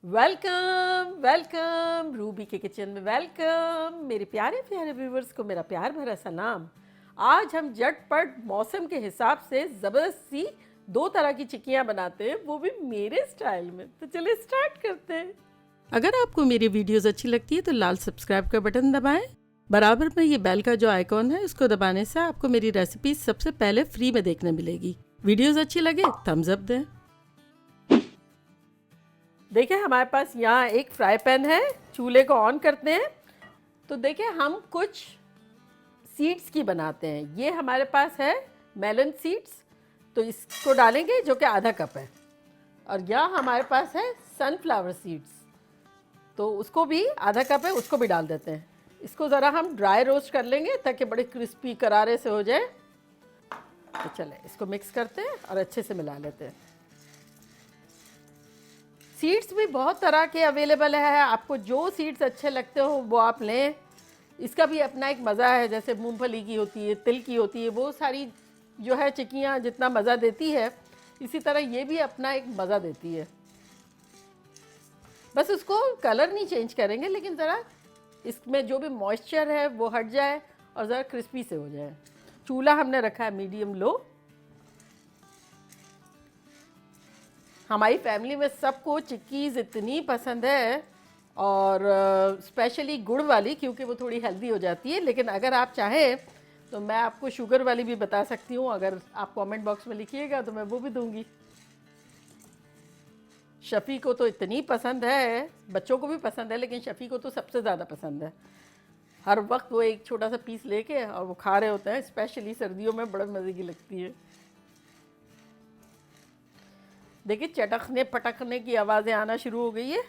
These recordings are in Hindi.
वेलकम वेलकम रूबी के किचन में वेलकम। मेरे प्यारे प्यारे व्यूवर्स को मेरा प्यार भरा सलाम। आज हम झटपट मौसम के हिसाब से ज़बरदस्त सी दो तरह की चिक्कियाँ बनाते हैं, वो भी मेरे स्टाइल में। तो चलिए स्टार्ट करते हैं। अगर आपको मेरी वीडियोस अच्छी लगती है तो लाल सब्सक्राइब का बटन दबाएं। बराबर में ये बेल का जो आइकॉन है उसको दबाने से आपको मेरी रेसिपी सबसे पहले फ्री में देखने मिलेगी। वीडियोस अच्छी लगे थम्स अप दें। देखिए हमारे पास यहाँ एक फ्राई पैन है, चूल्हे को ऑन करते हैं। तो देखिए हम कुछ सीड्स की बनाते हैं। ये हमारे पास है मेलन सीड्स, तो इसको डालेंगे जो कि आधा कप है। और यहाँ हमारे पास है सनफ्लावर सीड्स, तो उसको भी आधा कप है, उसको भी डाल देते हैं। इसको ज़रा हम ड्राई रोस्ट कर लेंगे ताकि बड़े क्रिस्पी करारे से हो जाए। तो चले इसको मिक्स करते हैं और अच्छे से मिला लेते हैं। सीड्स भी बहुत तरह के अवेलेबल है, आपको जो सीड्स अच्छे लगते हो वो आप लें। इसका भी अपना एक मज़ा है, जैसे मूंगफली की होती है, तिल की होती है, वो सारी जो है चिक्कियाँ जितना मज़ा देती है, इसी तरह ये भी अपना एक मज़ा देती है। बस उसको कलर नहीं चेंज करेंगे, लेकिन ज़रा इसमें जो भी मॉइस्चर है वो हट जाए और ज़रा क्रिस्पी से हो जाए। चूल्हा हमने रखा है मीडियम लो। हमारी फैमिली में सबको चिक्कीज़ इतनी पसंद है, और स्पेशली गुड़ वाली, क्योंकि वो थोड़ी हेल्दी हो जाती है। लेकिन अगर आप चाहें तो मैं आपको शुगर वाली भी बता सकती हूँ, अगर आप कमेंट बॉक्स में लिखिएगा तो मैं वो भी दूंगी। शफ़ी को तो इतनी पसंद है, बच्चों को भी पसंद है, लेकिन शफ़ी को तो सबसे ज़्यादा पसंद है। हर वक्त वो एक छोटा सा पीस लेके और वो खा रहे होते हैं, स्पेशली सर्दियों में बड़े मज़े की लगती है। देखिए चटकने पटकने की आवाज़ें आना शुरू हो गई है।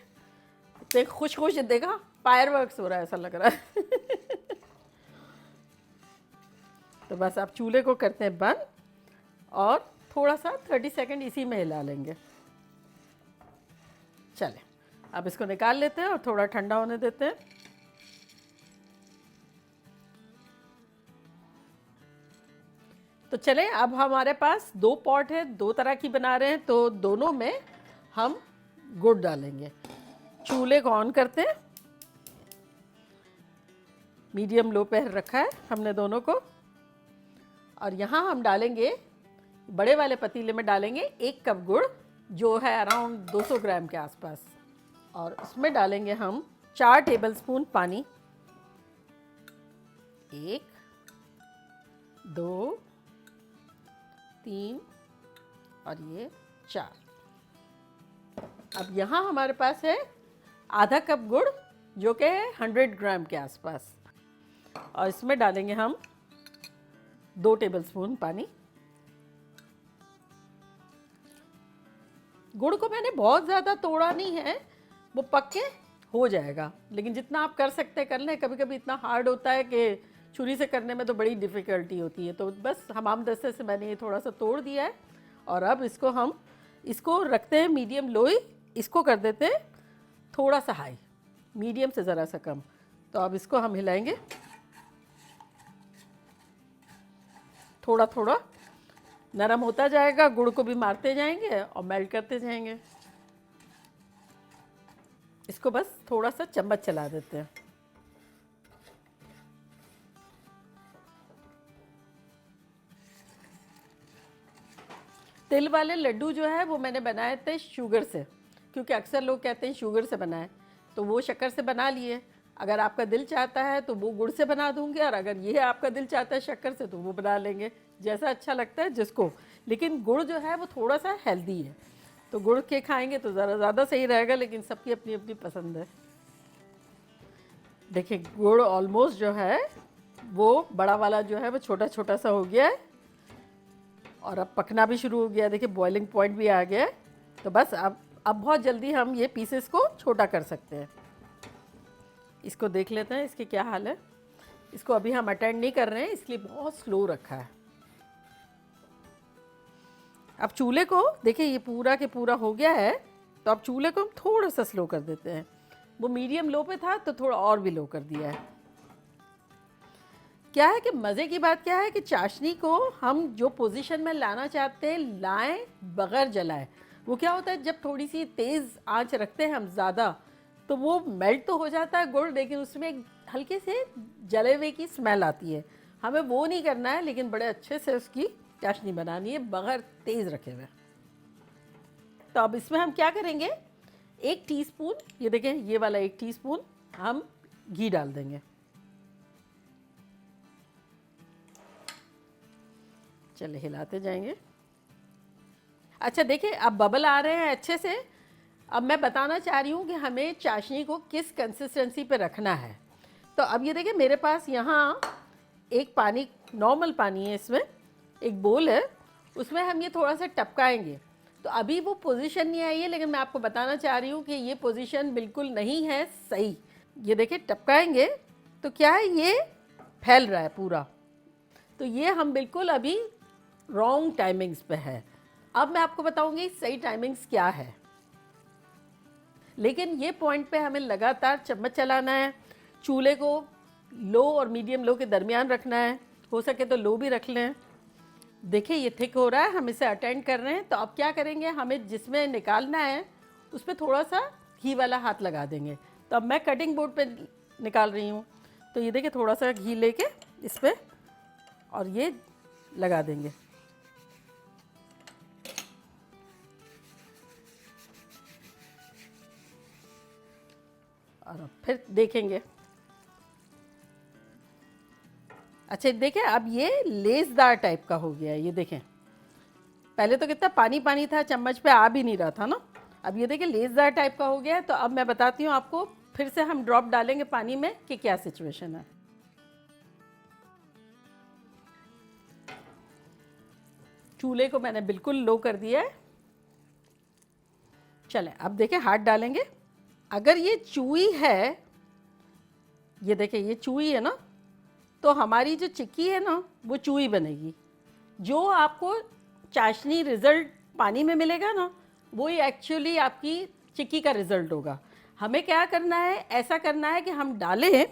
देख खुश खुश देखा, फायरवर्क्स हो रहा है ऐसा लग रहा है। तो बस आप चूल्हे को करते हैं बंद और थोड़ा सा 30 सेकंड इसी में हिला लेंगे। चलें अब इसको निकाल लेते हैं और थोड़ा ठंडा होने देते हैं। तो चलें, अब हमारे पास दो पॉट है, दो तरह की बना रहे हैं, तो दोनों में हम गुड़ डालेंगे। चूल्हे को ऑन करते हैं, मीडियम लो पे रखा है हमने दोनों को। और यहाँ हम डालेंगे, बड़े वाले पतीले में डालेंगे 1 कप गुड़, जो है अराउंड 200 ग्राम के आसपास। और उसमें डालेंगे हम 4 टेबलस्पून पानी। 1 2 3 और ये 4। अब यहाँ हमारे पास है आधा कप गुड़, जो कि है 100 ग्राम के आसपास। और इसमें डालेंगे हम 2 टेबलस्पून पानी। गुड़ को मैंने बहुत ज़्यादा तोड़ा नहीं है, वो पक के हो जाएगा, लेकिन जितना आप कर सकते हैं कर लें। कभी कभी इतना हार्ड होता है कि छुरी से करने में तो बड़ी डिफ़िकल्टी होती है, तो बस हमाम दस्ते से मैंने ये थोड़ा सा तोड़ दिया है। और अब इसको रखते हैं मीडियम लो ही, इसको कर देते हैं थोड़ा सा हाई, मीडियम से ज़रा सा कम। तो अब इसको हम हिलाएंगे थोड़ा थोड़ा, नरम होता जाएगा, गुड़ को भी मारते जाएंगे और मेल्ट करते जाएंगे। इसको बस थोड़ा सा चम्मच चला देते हैं। तिल वाले लड्डू जो है वो मैंने बनाए थे शुगर से, क्योंकि अक्सर लोग कहते हैं शुगर से बनाएं, तो वो शक्कर से बना लिए। अगर आपका दिल चाहता है तो वो गुड़ से बना दूंगी, और अगर ये आपका दिल चाहता है शक्कर से तो वो बना लेंगे, जैसा अच्छा लगता है जिसको। लेकिन गुड़ जो है वो थोड़ा सा हेल्दी है, तो गुड़ के खाएंगे तो ज़रा ज़्यादा सही रहेगा, लेकिन सबकी अपनी अपनी पसंद है। देखिए गुड़ ऑलमोस्ट जो है वो बड़ा वाला जो है वो छोटा छोटा सा हो गया है, और अब पकना भी शुरू हो गया। देखिए बॉइलिंग पॉइंट भी आ गया है। तो बस अब बहुत जल्दी हम ये पीसेस को छोटा कर सकते हैं। इसको देख लेते हैं इसके क्या हाल है। इसको अभी हम अटेंड नहीं कर रहे हैं, इसलिए बहुत स्लो रखा है। अब चूल्हे को देखिए ये पूरा के पूरा हो गया है, तो अब चूल्हे को हम थोड़ा सा स्लो कर देते हैं। वो मीडियम लो पे था तो थोड़ा और भी लो कर दिया है। क्या है कि मज़े की बात क्या है कि चाशनी को हम जो पोजीशन में लाना चाहते हैं लाएं बगैर जलाए। वो क्या होता है, जब थोड़ी सी तेज़ आंच रखते हैं हम ज़्यादा, तो वो मेल्ट तो हो जाता है गुड़, लेकिन उसमें एक हल्के से जले हुए की स्मेल आती है। हमें वो नहीं करना है, लेकिन बड़े अच्छे से उसकी चाशनी बनानी है बगैर तेज़ रखे हुए। तो अब इसमें हम क्या करेंगे, 1 टीस्पून, ये देखें ये वाला 1 टीस्पून हम घी डाल देंगे। चले हिलाते जाएंगे। अच्छा देखिए, अब बबल आ रहे हैं अच्छे से। अब मैं बताना चाह रही हूँ कि हमें चाशनी को किस कंसिस्टेंसी पे रखना है। तो अब ये देखिए मेरे पास यहाँ एक पानी, नॉर्मल पानी है, इसमें एक बोल है, उसमें हम ये थोड़ा सा टपकाएंगे। तो अभी वो पोजीशन नहीं आई है, लेकिन मैं आपको बताना चाह रही हूँ कि ये पोजीशन बिल्कुल नहीं है सही। ये देखिए टपकाएंगे तो क्या है, ये फैल रहा है पूरा। तो ये हम बिल्कुल अभी रॉन्ग टाइमिंग्स पे है। अब मैं आपको बताऊंगी सही टाइमिंग्स क्या है। लेकिन ये पॉइंट पे हमें लगातार चम्मच चलाना है, चूल्हे को लो और मीडियम लो के दरमियान रखना है, हो सके तो लो भी रख लें। देखिए ये थिक हो रहा है, हम इसे अटेंड कर रहे हैं। तो अब क्या करेंगे, हमें जिसमें निकालना है उस पर थोड़ा सा घी वाला हाथ लगा देंगे। तो अब मैं कटिंग बोर्ड पे निकाल रही हूँ। तो ये देखिए थोड़ा सा घी लेके इस पर और ये लगा देंगे। और अब फिर देखेंगे। अच्छा देखें, अब ये लेसदार टाइप का हो गया है। ये देखें, पहले तो कितना पानी पानी था, चम्मच पे आ भी नहीं रहा था ना। अब ये देखें लेसदार टाइप का हो गया है। तो अब मैं बताती हूँ आपको, फिर से हम ड्रॉप डालेंगे पानी में कि क्या सिचुएशन है। चूल्हे को मैंने बिल्कुल लो कर दिया है। चलें अब देखें, हाथ डालेंगे। अगर ये चूई है, ये देखें ये चूई है ना, तो हमारी जो चिक्की है ना वो चूई बनेगी। जो आपको चाशनी रिज़ल्ट पानी में मिलेगा ना, वो ही एक्चुअली आपकी चिक्की का रिज़ल्ट होगा। हमें क्या करना है, ऐसा करना है कि हम डालें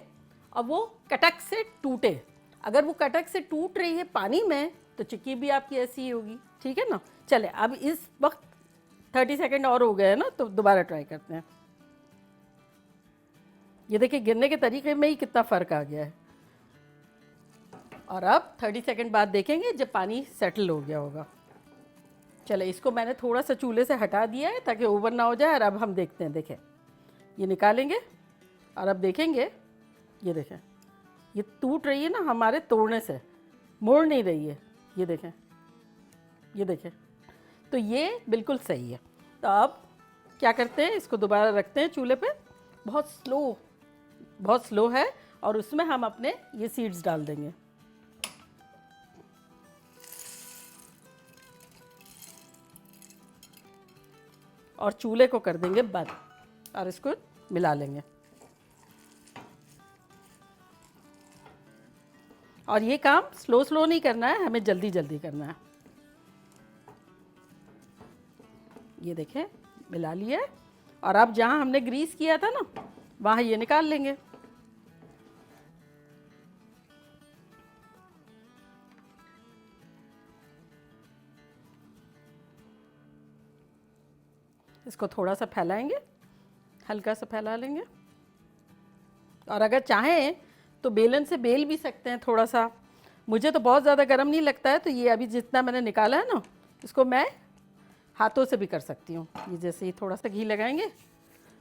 और वो कटक से टूटे। अगर वो कटक से टूट रही है पानी में, तो चिक्की भी आपकी ऐसी ही होगी। ठीक है ना। चले अब इस वक्त 30 सेकेंड और हो गए हैं ना, तो दोबारा ट्राई करते हैं। ये देखिए गिरने के तरीके में ही कितना फ़र्क आ गया है। और अब 30 सेकेंड बाद देखेंगे जब पानी सेटल हो गया होगा। चले इसको मैंने थोड़ा सा चूल्हे से हटा दिया है ताकि ओवर ना हो जाए। और अब हम देखते हैं, देखें ये निकालेंगे और अब देखेंगे, ये देखें ये टूट रही है ना हमारे तोड़ने से, मोड़ नहीं रही है। ये देखें, ये देखें, तो ये बिल्कुल सही है। तो अब क्या करते हैं, इसको दोबारा रखते हैं चूल्हे पे, बहुत स्लो है, और उसमें हम अपने ये सीड्स डाल देंगे। और चूल्हे को कर देंगे बंद और इसको मिला लेंगे। और ये काम स्लो नहीं करना है, हमें जल्दी जल्दी करना है। ये देखें मिला लिया है। और अब जहाँ हमने ग्रीस किया था ना, वहाँ ये निकाल लेंगे। इसको थोड़ा सा फैलाएंगे, हल्का सा फैला लेंगे। और अगर चाहें तो बेलन से बेल भी सकते हैं थोड़ा सा। मुझे तो बहुत ज़्यादा गर्म नहीं लगता है, तो ये अभी जितना मैंने निकाला है ना, इसको मैं हाथों से भी कर सकती हूँ। ये जैसे ही थोड़ा सा घी लगाएंगे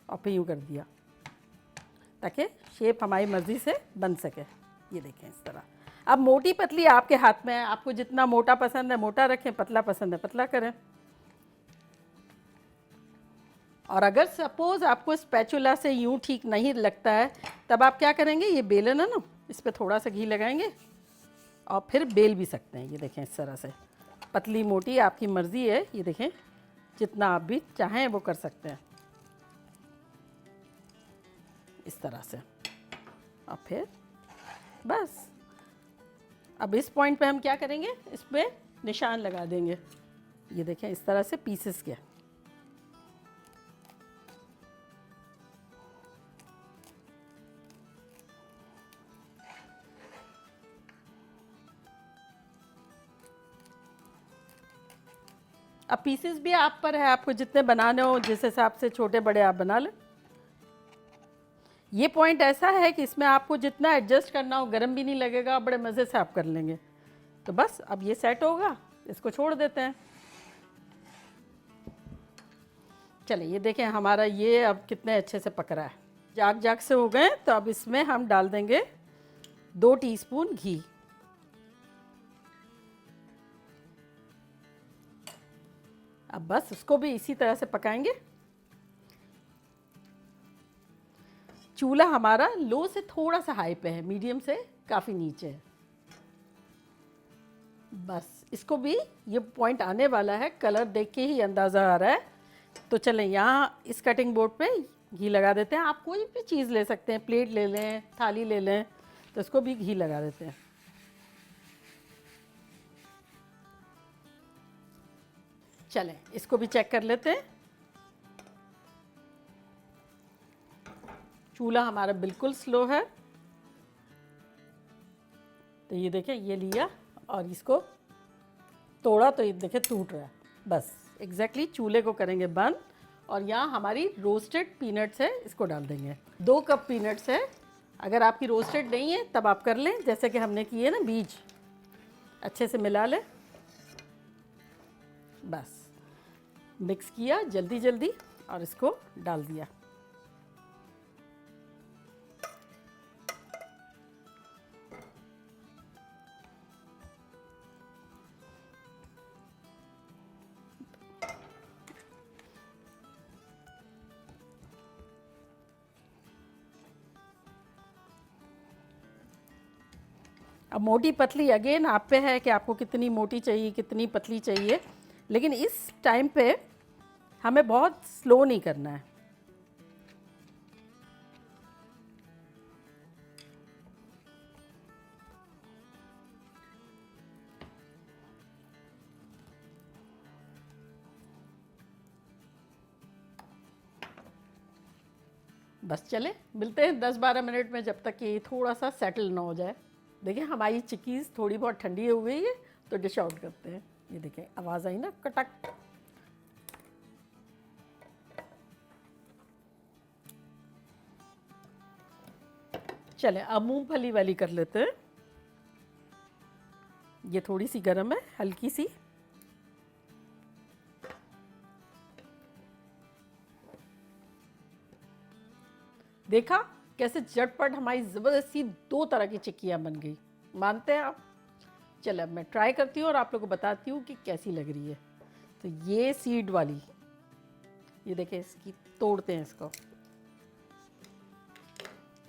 और फिर यूँ कर दिया, ताकि शेप हमारी मर्ज़ी से बन सके। ये देखें इस तरह। अब मोटी पतली आपके हाथ में है, आपको जितना मोटा पसंद है मोटा रखें, पतला पसंद है पतला करें। और अगर सपोज़ आपको स्पैचुला से यूँ ठीक नहीं लगता है, तब आप क्या करेंगे, ये बेलन है ना, इस पर थोड़ा सा घी लगाएंगे और फिर बेल भी सकते हैं। ये देखें इस तरह से, पतली मोटी आपकी मर्ज़ी है। ये देखें जितना आप भी चाहें वो कर सकते हैं इस तरह से। और फिर बस अब इस पॉइंट पे हम क्या करेंगे, इस पर निशान लगा देंगे। ये देखें इस तरह से पीसेस के। अब पीसेस भी आप पर है, आपको जितने बनाने हो जिस हिसाब से छोटे बड़े आप बना लें। ये पॉइंट ऐसा है कि इसमें आपको जितना एडजस्ट करना हो, गरम भी नहीं लगेगा, बड़े मज़े से आप कर लेंगे। तो बस अब ये सेट होगा, इसको छोड़ देते हैं। चलिए ये देखें हमारा ये अब कितने अच्छे से पक रहा है, जाग जाग से हो गए। तो अब इसमें हम डाल देंगे 2 टीस्पून घी। अब बस उसको भी इसी तरह से पकाएंगे। चूल्हा हमारा लो से थोड़ा सा हाई पे है, मीडियम से काफ़ी नीचे है। बस इसको भी, ये पॉइंट आने वाला है, कलर देख के ही अंदाज़ा आ रहा है। तो चलें यहाँ इस कटिंग बोर्ड पे घी लगा देते हैं। आप कोई भी चीज़ ले सकते हैं, प्लेट ले लें, थाली ले लें, तो इसको भी घी लगा देते हैं। चलें इसको भी चेक कर लेते हैं। चूल्हा हमारा बिल्कुल स्लो है। तो ये देखें, ये लिया और इसको तोड़ा तो ये देखें टूट रहा है। बस एग्जैक्टली चूल्हे को करेंगे बंद और यहाँ हमारी रोस्टेड पीनट्स है, इसको डाल देंगे। 2 कप पीनट्स है। अगर आपकी रोस्टेड नहीं है तब आप कर लें, जैसे कि हमने किए ना, बीज अच्छे से मिला लें। बस मिक्स किया जल्दी जल्दी और इसको डाल दिया। अब मोटी पतली अगेन आप पे है कि आपको कितनी मोटी चाहिए, कितनी पतली चाहिए, लेकिन इस टाइम पे हमें बहुत स्लो नहीं करना है। बस चले मिलते हैं 10-12 मिनट में, जब तक कि थोड़ा सा सेटल ना हो जाए। देखिए हमारी चिक्कीज़ थोड़ी बहुत ठंडी हो गई है, तो डिश आउट करते हैं। ये देखें आवाज़ आई ना, कटक। चले अब मूंगफली वाली कर लेते हैं। ये थोड़ी सी गर्म है, हल्की सी। देखा कैसे झटपट हमारी ज़बरदस्ती 2 तरह की चिक्कियाँ बन गई। मानते हैं आप? चलो अब मैं ट्राई करती हूँ और आप लोगों को बताती हूँ कि कैसी लग रही है। तो ये सीड वाली, ये देखें, इसकी तोड़ते हैं इसको।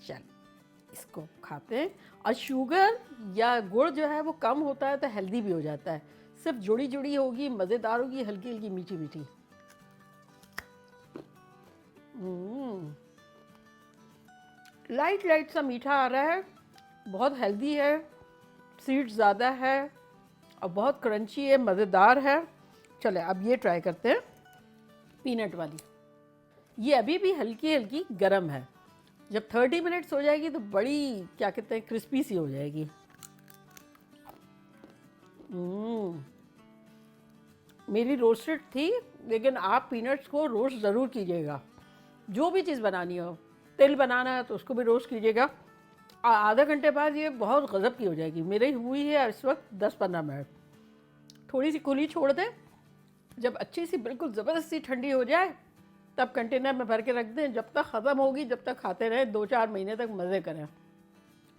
चल इसको खाते हैं। और शुगर या गुड़ जो है वो कम होता है तो हेल्दी भी हो जाता है। सिर्फ जुड़ी जुड़ी होगी, मज़ेदार होगी, हल्की हल्की मीठी मीठी। लाइट लाइट सा मीठा आ रहा है, बहुत हेल्दी है, सीड्स ज़्यादा है और बहुत क्रंची है, मज़ेदार है। चले अब ये ट्राई करते हैं, पीनट वाली। ये अभी भी हल्की हल्की गरम है, जब 30 मिनट्स हो जाएगी तो बड़ी, क्या कहते हैं, क्रिस्पी सी हो जाएगी। मेरी रोस्टेड थी, लेकिन आप पीनट्स को रोस्ट ज़रूर कीजिएगा। जो भी चीज़ बनानी हो, तिल बनाना है तो उसको भी रोस्ट कीजिएगा। आधा घंटे बाद ये बहुत गज़ब की हो जाएगी। मेरी हुई है इस वक्त 10-15 मिनट। थोड़ी सी खुली छोड़ दें, जब अच्छी सी बिल्कुल ज़बरदस्ती ठंडी हो जाए तब कंटेनर में भर के रख दें। जब तक ख़त्म होगी, जब तक खाते रहें, 2-4 महीने तक मज़े करें।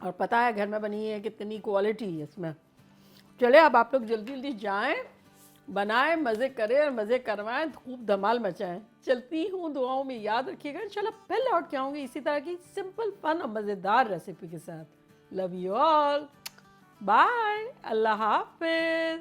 और पता है घर में बनी है कितनी क्वालिटी है इसमें। चले अब आप लोग जल्दी जल्दी जाएँ, बनाएं, मज़े करें और मज़े करवाएं, खूब धमाल मचाएं। चलती हूँ, दुआओं में याद रखिएगा। चलो फिर लौट के आऊँगी इसी तरह की सिंपल, फन और मज़ेदार रेसिपी के साथ। लव यू ऑल, बाय, अल्लाह हाफिज़।